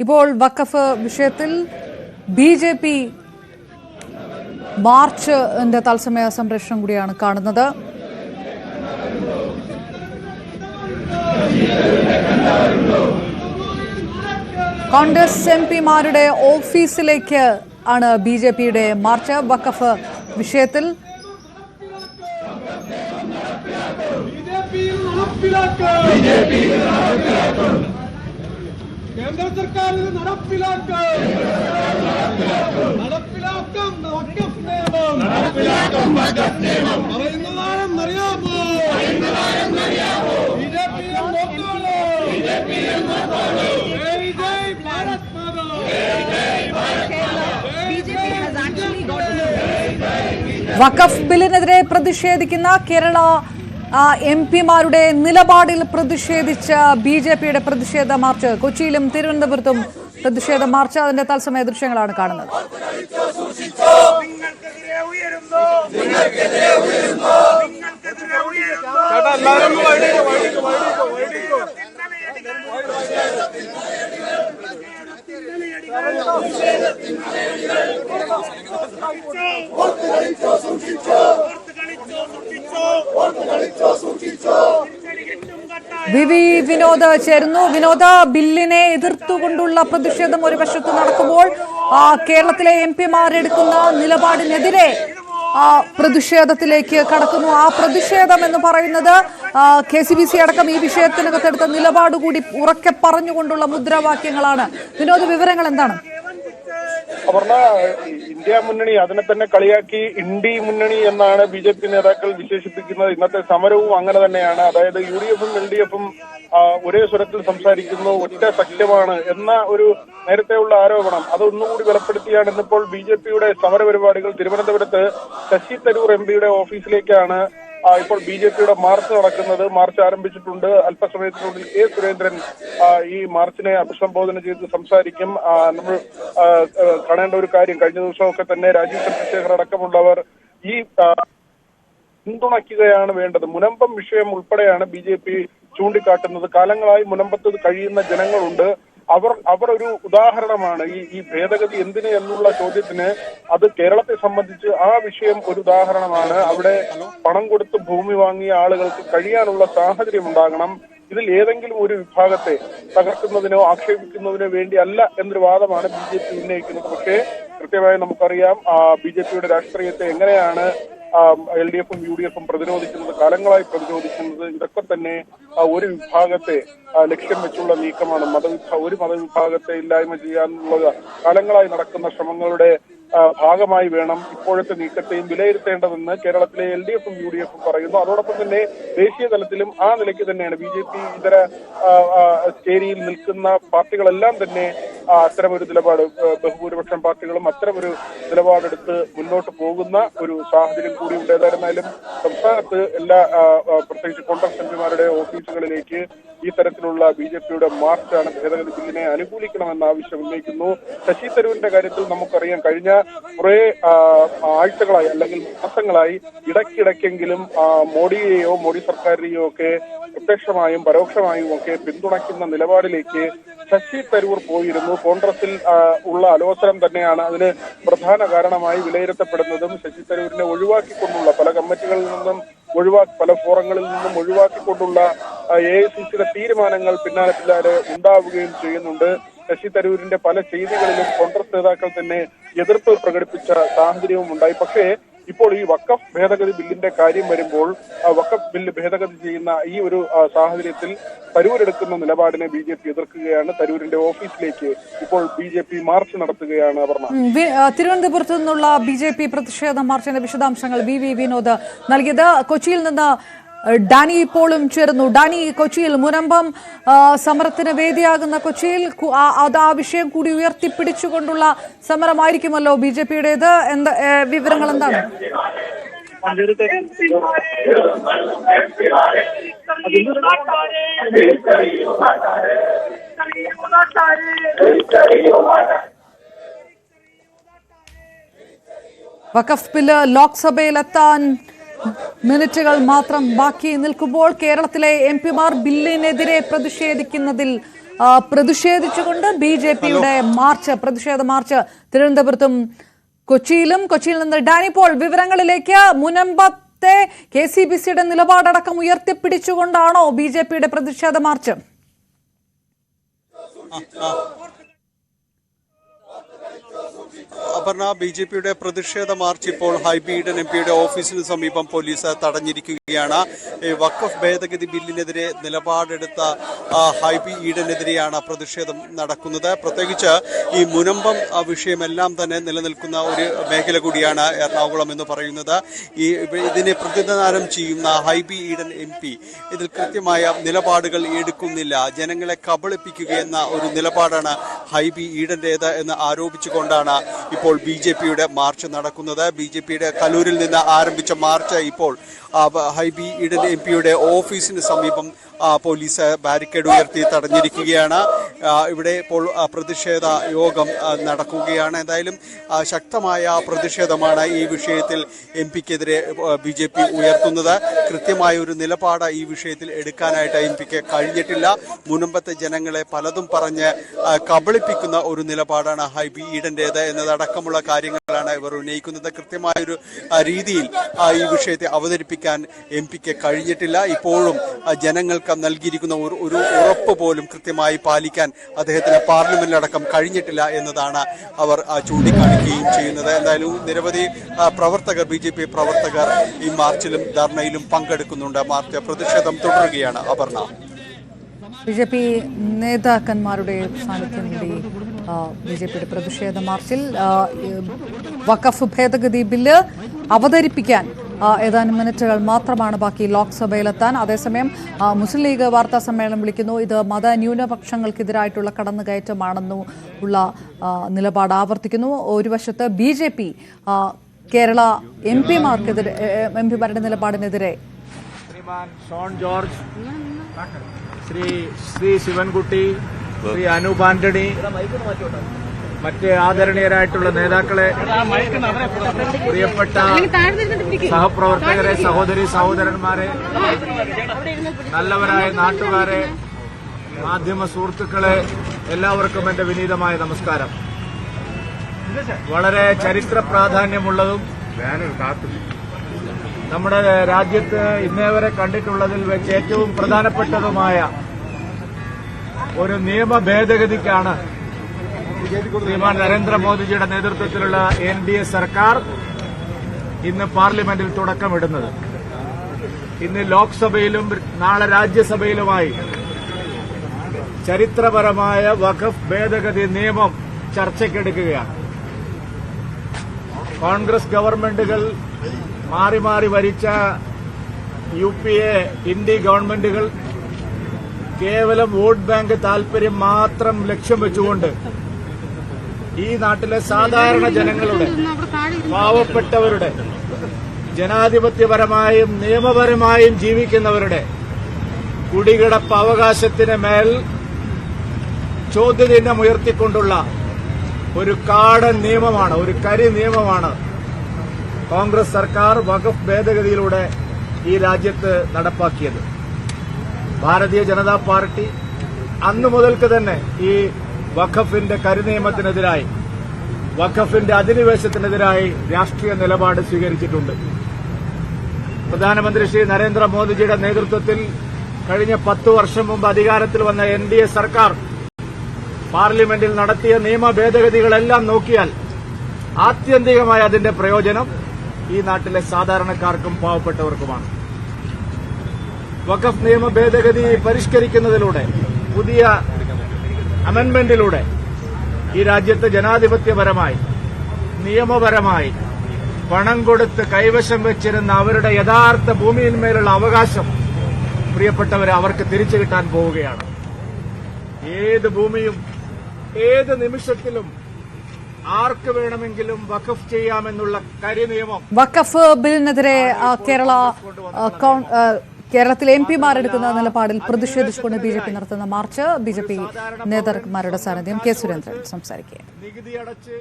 ഇപ്പോൾ വഖഫ് വിഷയത്തിൽ ബിജെപി മാർച്ചിന്റെ തത്സമയ സംപ്രേഷണം കൂടിയാണ് കാണുന്നത്. കോൺഗ്രസ് എംപിമാരുടെ ഓഫീസിലേക്ക് ആണ് ബിജെപിയുടെ മാർച്ച്. വഖഫ് വിഷയത്തിൽ കേന്ദ്ര സർക്കാർ നടപ്പിലാക്കും പറയുന്നതാണെന്നറിയാമോ? വഖഫ് ബില്ലിനെതിരെ പ്രതിഷേധിക്കുന്ന കേരള എംപിമാരുടെ നിലപാടിൽ പ്രതിഷേധിച്ച ബിജെപിയുടെ പ്രതിഷേധ മാർച്ച് കൊച്ചിയിലും തിരുവനന്തപുരത്തും പ്രതിഷേധ മാർച്ച്, അതിന്റെ തത്സമയ ദൃശ്യങ്ങളാണ് കാണുന്നത്. വി വിനോദ് ചേരുന്നു. വിനോദ്, ബില്ലിനെ എതിർത്തുകൊണ്ടുള്ള പ്രതിഷേധം ഒരു വശത്ത് നടക്കുമ്പോൾ കേരളത്തിലെ എംപിമാരെടുക്കുന്ന നിലപാടിനെതിരെ പ്രതിഷേധത്തിലേക്ക് കടക്കുന്നു. ആ പ്രതിഷേധം എന്ന് പറയുന്നത് KCBC അടക്കം ഈ വിഷയത്തിനകത്തെടുത്ത നിലപാട് കൂടി ഉറക്കെ പറഞ്ഞുകൊണ്ടുള്ള മുദ്രാവാക്യങ്ങളാണ്. വിനോദ്, വിവരങ്ങൾ എന്താണ്? അപർണ, ഇന്ത്യ മുന്നണി അതിനെ തന്നെ കളിയാക്കി ഇന്ത്യ മുന്നണി എന്നാണ് BJP നേതാക്കൾ വിശേഷിപ്പിക്കുന്നത്. ഇന്നത്തെ സമരവും അങ്ങനെ തന്നെയാണ്. അതായത് UDF-ഉം LDF-ഉം ഒരേ സ്വരത്തിൽ സംസാരിക്കുന്നു, ഒറ്റ സഖ്യമാണ് എന്ന ഒരു നേരത്തെയുള്ള ആരോപണം അതൊന്നുകൂടി ബലപ്പെടുത്തിയാണ് ഇന്നിപ്പോൾ BJP-യുടെ സമരപരിപാടികൾ. തിരുവനന്തപുരത്ത് ശശി തരൂർ MP-യുടെ ഓഫീസിലേക്കാണ് ഇപ്പോൾ BJP-യുടെ മാർച്ച് നടക്കുന്നത്. മാർച്ച് ആരംഭിച്ചിട്ടുണ്ട്. അല്പസമയത്തിനുള്ളിൽ K. സുരേന്ദ്രൻ ഈ മാർച്ചിനെ അഭിസംബോധന ചെയ്ത് സംസാരിക്കും. നമ്മൾ കാണേണ്ട ഒരു കാര്യം, കഴിഞ്ഞ ദിവസമൊക്കെ തന്നെ രാജീവ് ചന്ദ്രശേഖർ അടക്കമുള്ളവർ ഈ പിന്തുണയ്ക്കുകയാണ് വേണ്ടത്. മുനമ്പം വിഷയം ഉൾപ്പെടെയാണ് BJP ചൂണ്ടിക്കാട്ടുന്നത്. കാലങ്ങളായി മുനമ്പത്ത് കഴിയുന്ന ജനങ്ങളുണ്ട്. അവർ ഒരു ഉദാഹരണമാണ്. ഈ ഭേദഗതി എന്തിന് എന്നുള്ള ചോദ്യത്തിന് അത് കേരളത്തെ സംബന്ധിച്ച് ആ വിഷയം ഒരു ഉദാഹരണമാണ്. അവിടെ പണം കൊടുത്ത് ഭൂമി വാങ്ങിയ ആളുകൾക്ക് കഴിയാനുള്ള സാഹചര്യം ഉണ്ടാകണം. ഇതിൽ ഏതെങ്കിലും ഒരു വിഭാഗത്തെ തകർക്കുന്നതിനോ ആക്ഷേപിക്കുന്നതിനോ വേണ്ടി അല്ല എന്നൊരു വാദമാണ് BJP ഉന്നയിക്കുന്നത്. പക്ഷേ കൃത്യമായി നമുക്കറിയാം BJP-യുടെ രാഷ്ട്രീയത്തെ എങ്ങനെയാണ് LDF-ഉം UDF-ഉം പ്രതിരോധിക്കുന്നത്, കാലങ്ങളായി പ്രതിരോധിക്കുന്നത്. ഇതൊക്കെ തന്നെ ഒരു വിഭാഗത്തെ ലക്ഷ്യം വെച്ചുള്ള നീക്കമാണ്. ഒരു മതവിഭാഗത്തെ ഇല്ലായ്മ ചെയ്യാനുള്ള കാലങ്ങളായി നടക്കുന്ന ശ്രമങ്ങളുടെ ഭാഗമായി വേണം ഇപ്പോഴത്തെ നീക്കത്തെയും വിലയിരുത്തേണ്ടതെന്ന് കേരളത്തിലെ LDF-ഉം UDF-ഉം പറയുന്നു. അതോടൊപ്പം തന്നെ ദേശീയ തലത്തിലും ആ നിലയ്ക്ക് തന്നെയാണ് BJP ഇതര ചേരിയിൽ നിൽക്കുന്ന പാർട്ടികളെല്ലാം തന്നെ അത്തരമൊരു നിലപാട്, ബഹുഭൂരിപക്ഷം പാർട്ടികളും അത്തരമൊരു നിലപാടെടുത്ത് മുന്നോട്ട് പോകുന്ന ഒരു സാഹചര്യം കൂടി ഉണ്ടായിരുന്നാലും സംസ്ഥാനത്ത് എല്ലാ പ്രത്യേകിച്ച് കോൺഗ്രസ് എംപിമാരുടെ ഓഫീസുകളിലേക്ക് ഈ തരത്തിലുള്ള BJP-യുടെ മാർച്ചാണ് ഭേദഗതി ബില്ലിനെ അനുകൂലിക്കണമെന്ന ആവശ്യം ഉന്നയിക്കുന്നു. ശശി തരൂരിന്റെ കാര്യത്തിൽ നമുക്കറിയാം, കഴിഞ്ഞ കുറെ ആഴ്ചകളായി അല്ലെങ്കിൽ മാസങ്ങളായി ഇടയ്ക്കിടയ്ക്കെങ്കിലും മോഡിയെയോ മോഡി സർക്കാരിനെയോ ഒക്കെ പ്രത്യക്ഷമായും പരോക്ഷമായും ഒക്കെ പിന്തുണയ്ക്കുന്ന നിലപാടിലേക്ക് ശശി തരൂർ പോയിരുന്നു. കോൺഗ്രസിൽ ഉള്ള അലോസരം തന്നെയാണ് അതിന് പ്രധാന കാരണമായി വിലയിരുത്തപ്പെടുന്നതും. ശശി തരൂരിനെ ഒഴിവാക്കിക്കൊണ്ടുള്ള പല കമ്മിറ്റികളിൽ നിന്നും പല ഫോറങ്ങളിൽ നിന്നും ഒഴിവാക്കിക്കൊണ്ടുള്ള AICC-യുടെ തീരുമാനങ്ങൾ പിന്നാലെ ഉണ്ടാവുകയും ചെയ്യുന്നുണ്ട്. ശശി തരൂരിന്റെ പല ചെയ്തികളിലും കോൺഗ്രസ് നേതാക്കൾ തന്നെ എതിർപ്പ് പ്രകടിപ്പിച്ച സാഹചര്യവും ഉണ്ടായി. പക്ഷേ ഇപ്പോൾ ഈ വഖഫ് ഭേദഗതി ബില്ലിന്റെ കാര്യം വരുമ്പോൾ വഖഫ് ബില്ല് ഭേദഗതി ചെയ്യുന്ന ഈ ഒരു സാഹചര്യത്തിൽ തരൂരെടുക്കുന്ന നിലപാടിനെ BJP എതിർക്കുകയാണ്. തരൂരിന്റെ ഓഫീസിലേക്ക് ഇപ്പോൾ BJP മാർച്ച് നടത്തുകയാണ്. അപർണ, തിരുവനന്തപുരത്ത് നിന്നുള്ള BJP പ്രതിഷേധ മാർച്ചിന്റെ വിശദാംശങ്ങൾ വി വിനോദ് നൽകിയത്. കൊച്ചിയിൽ നിന്ന് ഡാനി ഇപ്പോഴും ചേർന്നു. ഡാനി, കൊച്ചിയിൽ മുനമ്പം സമരത്തിന് വേദിയാകുന്ന കൊച്ചിയിൽ ആ വിഷയം കൂടി ഉയർത്തിപ്പിടിച്ചുകൊണ്ടുള്ള സമരമായിരിക്കുമല്ലോ BJP-യുടേത്. വിവരങ്ങൾ എന്താണ്? വഖഫ് ബില്ല് ലോക്സഭയിലെത്താൻ മിനിറ്റുകൾ മാത്രം ബാക്കി നിൽക്കുമ്പോൾ കേരളത്തിലെ എംപിമാർ ബില്ലിനെതിരെ പ്രതിഷേധിക്കുന്നതിൽ പ്രതിഷേധിച്ചുകൊണ്ട് BJPയുടെ മാർച്ച്, പ്രതിഷേധ മാർച്ച് തിരുവനന്തപുരത്തും കൊച്ചിയിൽ നിന്ന് ഡാനി പോൾ വിവരങ്ങളിലേക്ക്. മുനമ്പത്തെ KCBCയുടെ നിലപാടടക്കം ഉയർത്തിപ്പിടിച്ചുകൊണ്ടാണോ BJPയുടെ പ്രതിഷേധ മാർച്ച്? അപർണ, BJPയുടെ പ്രതിഷേധ മാർച്ച് ഇപ്പോൾ ഹൈബി ഈഡൻ MPയുടെ ഓഫീസിന് സമീപം പോലീസ് തടഞ്ഞിരിക്കുകയാണ്. വഖഫ് ഭേദഗതി ബില്ലിനെതിരെ നിലപാടെടുത്ത ഹൈബി ഈഡനെതിരെയാണ് പ്രതിഷേധം നടക്കുന്നത്. പ്രത്യേകിച്ച് ഈ മുനമ്പം വിഷയമെല്ലാം തന്നെ നിലനിൽക്കുന്ന ഒരു മേഖല കൂടിയാണ് എറണാകുളം എന്ന് പറയുന്നത്. ഇതിനെ പ്രതിനിധാനം ചെയ്യുന്ന ഹൈബി ഈഡൻ MP ഇതിൽ കൃത്യമായ നിലപാടുകൾ എടുക്കുന്നില്ല. ജനങ്ങളെ കബളിപ്പിക്കുകയെന്ന ഒരു നിലപാടാണ് ഹൈബി ഈഡന്റേത് എന്ന് ആരോപിച്ചുകൊണ്ടാണ് ഇപ്പോൾ BJPയുടെ മാർച്ച് നടക്കുന്നത്. BJPയുടെ കലൂരിൽ നിന്ന് ആരംഭിച്ച മാർച്ച് ഇപ്പോൾ ഹൈബി ഈഡൻ MPയുടെ ഓഫീസിന് സമീപം പോലീസ് ബാരിക്കേഡ് ഉയർത്തി തടഞ്ഞിരിക്കുകയാണ്. ഇവിടെ ഇപ്പോൾ പ്രതിഷേധ യോഗം നടക്കുകയാണ്. എന്തായാലും ശക്തമായ പ്രതിഷേധമാണ് ഈ വിഷയത്തിൽ MPക്കെതിരെ BJP ഉയർത്തുന്നത്. കൃത്യമായ ഒരു നിലപാട് ഈ വിഷയത്തിൽ എടുക്കാനായിട്ട് MPക്ക് കഴിഞ്ഞിട്ടില്ല. മുനമ്പത്തെ ജനങ്ങളെ പലതും പറഞ്ഞ് കബളിപ്പിക്കുന്ന ഒരു നിലപാടാണ് ഹൈബി ഈഡന്റേത് എന്നതടക്കമുള്ള കാര്യങ്ങളാണ് ഇവർ ഉന്നയിക്കുന്നത്. കൃത്യമായൊരു രീതിയിൽ ഈ വിഷയത്തെ അവതരിപ്പിക്കാൻ MPക്ക് കഴിഞ്ഞിട്ടില്ല. ഇപ്പോഴും ജനങ്ങൾക്ക് നൽകിയിരിക്കുന്ന ഒരു ഉറപ്പ് പോലും കൃത്യമായി പാലിക്കാൻ അദ്ദേഹത്തിന് പാർലമെന്റിലടക്കം കഴിഞ്ഞിട്ടില്ല എന്നതാണ് അവർ ചൂണ്ടിക്കാണിക്കുകയും ചെയ്യുന്നത്. എന്തായാലും നിരവധി പ്രവർത്തകർ, BJP പ്രവർത്തകർ ഈ മാർച്ചിലും ധർണയിലും പങ്കെടുക്കുന്നുണ്ട്. മാർച്ച് പ്രതിഷേധം തുടരുകയാണ്. അപർണ, BJP നേതാക്കന്മാരുടെ സാന്നിധ്യം കൂടി BJPയുടെ പ്രതിഷേധ മാർച്ചിൽ. വഖഫ് ഭേദഗതി ബില്ല് അവതരിപ്പിക്കാൻ ഏതാനും മിനിറ്റുകൾ മാത്രമാണ് ബാക്കി ലോക്സഭയിലെത്താൻ. അതേസമയം മുസ്ലിം ലീഗ് വാർത്താ സമ്മേളനം വിളിക്കുന്നു. ഇത് മതന്യൂനപക്ഷങ്ങൾക്കെതിരായിട്ടുള്ള കടന്നുകയറ്റമാണെന്നുള്ള നിലപാട് ആവർത്തിക്കുന്നു. ഒരു വശത്ത് BJP കേരള MPമാരുടെ നിലപാടിനെതിരെ ഷോൺ ജോർജ്, ശ്രീ ശിവൻകുട്ടി, ശ്രീ അനൂപ് ആന്റണി, മറ്റ് ആദരണീയരായിട്ടുള്ള നേതാക്കളെ, പ്രിയപ്പെട്ട സഹപ്രവർത്തകരെ, സഹോദരന്മാരെ, നല്ലവരായ നാട്ടുകാരെ, മാധ്യമ സുഹൃത്തുക്കളെ, എല്ലാവർക്കും എന്റെ വിനീതമായ നമസ്കാരം. വളരെ ചരിത്ര പ്രാധാന്യമുള്ളതും നമ്മുടെ രാജ്യത്ത് ഇന്നേ വരെ കണ്ടിട്ടുള്ളതിൽ വെച്ച് ഏറ്റവും പ്രധാനപ്പെട്ടതുമായ ഒരു നിയമ ഭേദഗതിക്കാണ് ശ്രീമാൻ നരേന്ദ്രമോദിജിയുടെ നേതൃത്വത്തിലുള്ള NDA സർക്കാർ ഇന്ന് പാർലമെന്റിൽ തുടക്കമിടുന്നത്. ഇന്ന് ലോക്സഭയിലും നാളെ രാജ്യസഭയിലുമായി ചരിത്രപരമായ വഖഫ് ഭേദഗതി നിയമം ചർച്ചയ്ക്കെടുക്കുകയാണ്. കോൺഗ്രസ് ഗവൺമെന്റുകൾ മാറി മാറി ഭരിച്ച UPA ഇന്ത്യ ഗവൺമെന്റുകൾ കേവലം വോട്ട് ബാങ്ക് താൽപര്യം മാത്രം ലക്ഷ്യം വെച്ചുകൊണ്ട് ഈ നാട്ടിലെ സാധാരണ ജനങ്ങളുടെ, പാവപ്പെട്ടവരുടെ, ജനാധിപത്യപരമായും നിയമപരമായും ജീവിക്കുന്നവരുടെ കുടികിടപ്പ് അവകാശത്തിന് മേൽ ചോദ്യചിഹ്നം ഉയർത്തിക്കൊണ്ടുള്ള ഒരു കാടൻ നിയമമാണ്, ഒരു കരി നിയമമാണ് കോൺഗ്രസ് സർക്കാർ വഖഫ് ഭേദഗതിയിലൂടെ ഈ രാജ്യത്ത് നടപ്പാക്കിയത്. ഭാരതീയ ജനതാ പാർട്ടി അന്നു മുതൽക്ക് തന്നെ ഈ വഖഫിന്റെ കരിനിയമത്തിനെതിരായി, വഖഫിന്റെ അധിനിവേശത്തിനെതിരായി രാഷ്ട്രീയ നിലപാട് സ്വീകരിച്ചിട്ടുണ്ട്. പ്രധാനമന്ത്രി ശ്രീ നരേന്ദ്രമോദിജിയുടെ നേതൃത്വത്തിൽ കഴിഞ്ഞ 10 വർഷം മുമ്പ് അധികാരത്തിൽ വന്ന NDA സർക്കാർ പാർലമെന്റിൽ നടത്തിയ നിയമ ഭേദഗതികളെല്ലാം നോക്കിയാൽ ആത്യന്തികമായ അതിന്റെ പ്രയോജനം ഈ നാട്ടിലെ സാധാരണക്കാർക്കും പാവപ്പെട്ടവർക്കുമാണ്. വഖഫ് നിയമ ഭേദഗതി പരിഷ്കരിക്കുന്നതിലൂടെ, പുതിയ അമെന്റ്മെന്റിലൂടെ ഈ രാജ്യത്ത് ജനാധിപത്യപരമായി, നിയമപരമായി പണം കൊടുത്ത് കൈവശം വെച്ചിരുന്ന അവരുടെ യഥാർത്ഥ ഭൂമിയിന്മേലുള്ള അവകാശം പ്രിയപ്പെട്ടവരെ അവർക്ക് തിരിച്ചു കിട്ടാൻ പോവുകയാണ്. ഏത് ഭൂമിയും ഏത് നിമിഷത്തിലും ആർക്ക് വേണമെങ്കിലും വഖഫ് ചെയ്യാമെന്നുള്ള കരിനിയമം. വഖഫ് ബില്ലിനെതിരെ കേരളത്തിലെ MPമാരെടുക്കുന്ന നിലപാടിൽ പ്രതിഷേധിച്ചുകൊണ്ട് BJP നടത്തുന്ന മാർച്ച്, BJP നേതാക്കന്മാരുടെ സാന്നിധ്യം. കെ സുരേന്ദ്രൻ സംസാരിക്കുക. നികുതി അടച്ച്